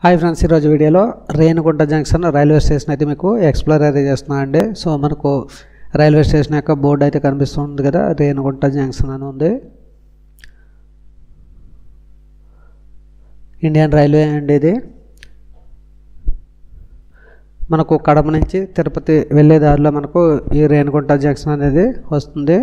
Hi friends, ఈరోజు వీడియోలో Renigunta junction railway station అయితే మీకు ఎక్స్ప్లోర్ అయితే చేస్తున్నా అండి. సో మనకు రైల్వే స్టేషన్ యొక్క బోర్డు అయితే కనిపిస్తుంది కదా, రేణిగుంట జంక్షన్ అని ఉంది. ఇండియన్ రైల్వే అండి ఇది. మనకు కడప నుంచి తిరుపతి వెళ్ళే దారిలో మనకు ఈ రేణిగుంట జంక్షన్ అనేది వస్తుంది.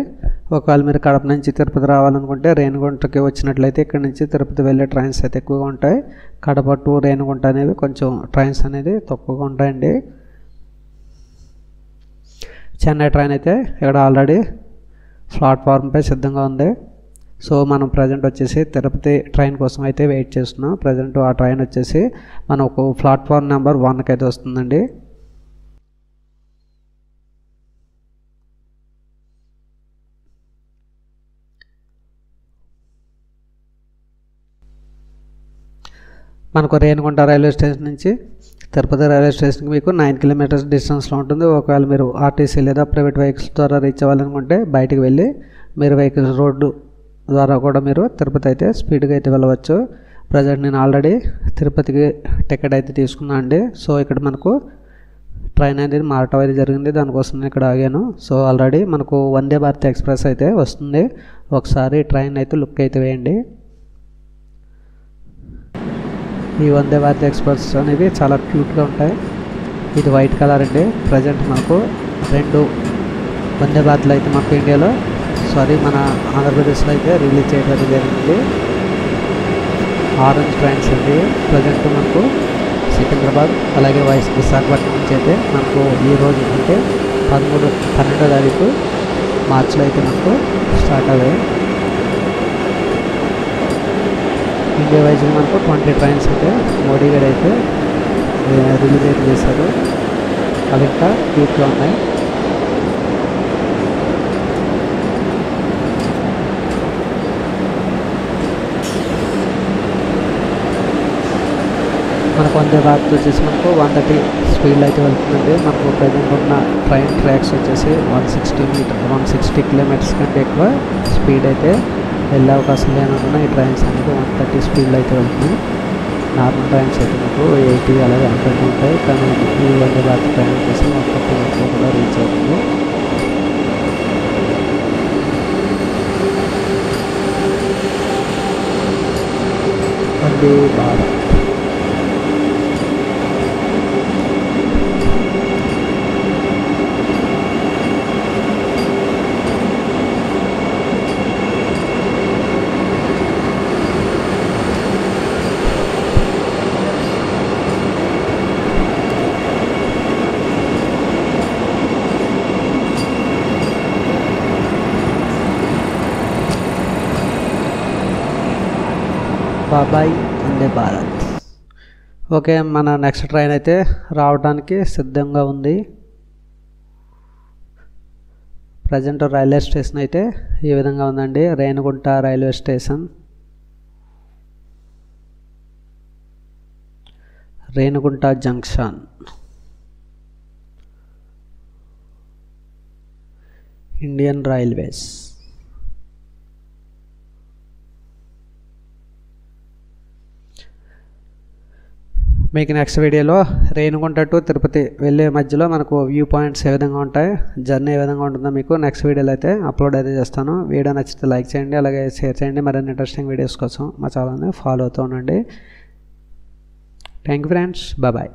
ఒకవేళ మీరు కడప నుంచి తిరుపతి రావాలనుకుంటే రేణిగుంటకి వచ్చినట్లయితే ఇక్కడ నుంచి తిరుపతి వెళ్ళే ట్రైన్స్ అయితే ఎక్కువగా ఉంటాయి. కడప టు రేణిగుంట అనేవి కొంచెం ట్రైన్స్ అనేది తక్కువగా ఉంటాయండి. చెన్నై ట్రైన్ అయితే ఇక్కడ ఆల్రెడీ ప్లాట్ఫామ్పై సిద్ధంగా ఉంది. సో మనం ప్రజెంట్ వచ్చేసి తిరుపతి ట్రైన్ కోసం అయితే వెయిట్ చేస్తున్నాం. ప్రజెంట్ ఆ ట్రైన్ వచ్చేసి మనకు ప్లాట్ఫామ్ నెంబర్ 1కి అయితే వస్తుందండి. మనకు రేణిగుంట రైల్వే స్టేషన్ నుంచి తిరుపతి రైల్వే స్టేషన్కి మీకు 9 కిలోమీటర్స్ డిస్టెన్స్లో ఉంటుంది. ఒకవేళ మీరు ఆర్టీసీ లేదా ప్రైవేట్ వెహికల్స్ ద్వారా రీచ్ అవ్వాలనుకుంటే బయటికి వెళ్ళి మీరు వెహికల్స్ రోడ్డు ద్వారా కూడా మీరు తిరుపతి అయితే స్పీడ్గా అయితే వెళ్ళవచ్చు. ప్రజెంట్ నేను ఆల్రెడీ తిరుపతికి టికెట్ అయితే తీసుకున్నాను అండి. సో ఇక్కడ మనకు ట్రైన్ అనేది మారటం అయితే జరిగింది, దానికోసం నేను ఇక్కడ ఆగాను. సో ఆల్రెడీ మనకు వందే భారత్ ఎక్స్ప్రెస్ అయితే వస్తుంది. ఒకసారి ట్రైన్ అయితే లుక్ అయితే వేయండి. ఈ వందే భారత్ ఎక్స్ప్రెస్ అనేవి చాలా క్యూట్గా ఉంటాయి. ఇది వైట్ కలర్ అండి. ప్రజెంట్ మనకు 2 వందే భారత్లు అయితే మనకు ఇండియాలో మన ఆంధ్రప్రదేశ్లో అయితే రిలీజ్ చేయడం జరిగింది. ఆరెంజ్ ట్రైన్స్ అండి. ప్రజెంట్ మనకు సికింద్రాబాద్ అలాగే విశాఖపట్నం నుంచి అయితే మనకు ఈరోజు అంటే 12వ తారీఖు మార్చిలో అయితే మనకు స్టార్ట్ అయ్యాయి. ఇండియా వైజ్గా మనకు 20 ట్రైన్స్ అయితే మోడీ గారు అయితే రిలీజ్ అయితే చేశారు. అవి ఇంకా క్యూట్గా ఉన్నాయి. మనకు వందే భారత్ వచ్చేసి మనకు 130 స్పీడ్లో అయితే వెళ్తుందండి. మనకు ప్రజెంట్ ఉన్న ట్రైన్ ట్రాక్స్ వచ్చేసి 160 కిలోమీటర్స్ కంటే ఎక్కువ స్పీడ్ అయితే వెళ్ళే అవకాశం లేనన్నా ఈ ట్రైన్స్ అనేది 130 స్పీడ్లో అయితే వెళ్తున్నాయి. నార్మల్ ట్రైన్స్ అయితే మనకు 80 అలాగే 100 ఉంటాయి. కానీ ఈ వందే భారత్ ట్రైన్ వచ్చేసి 130 వరకు కూడా రీచ్ అవుతుంది. వందే భారత్ బాబాయ్ వందే భారత్. ఓకే, మన నెక్స్ట్ ట్రైన్ అయితే రావడానికి సిద్ధంగా ఉంది. ప్రజెంట్ రైల్వే స్టేషన్ అయితే ఈ విధంగా ఉందండి. Renigunta railway station, Renigunta junction, Indian railways. మీకు నెక్స్ట్ వీడియోలో రేణిగుంట టు తిరుపతి వెళ్ళే మధ్యలో మనకు వ్యూ పాయింట్స్ ఏ విధంగా ఉంటాయి, జర్నీ ఏ విధంగా ఉంటుందో మీకు నెక్స్ట్ వీడియోలో అయితే అప్లోడ్ అయితే చేస్తాను. వీడియో నచ్చితే లైక్ చేయండి, అలాగే షేర్ చేయండి. మరిన్ని ఇంట్రెస్టింగ్ వీడియోస్ కోసం మా ఛానల్ని ఫాలో అవుతూ ఉండండి. Thank you friends, bye.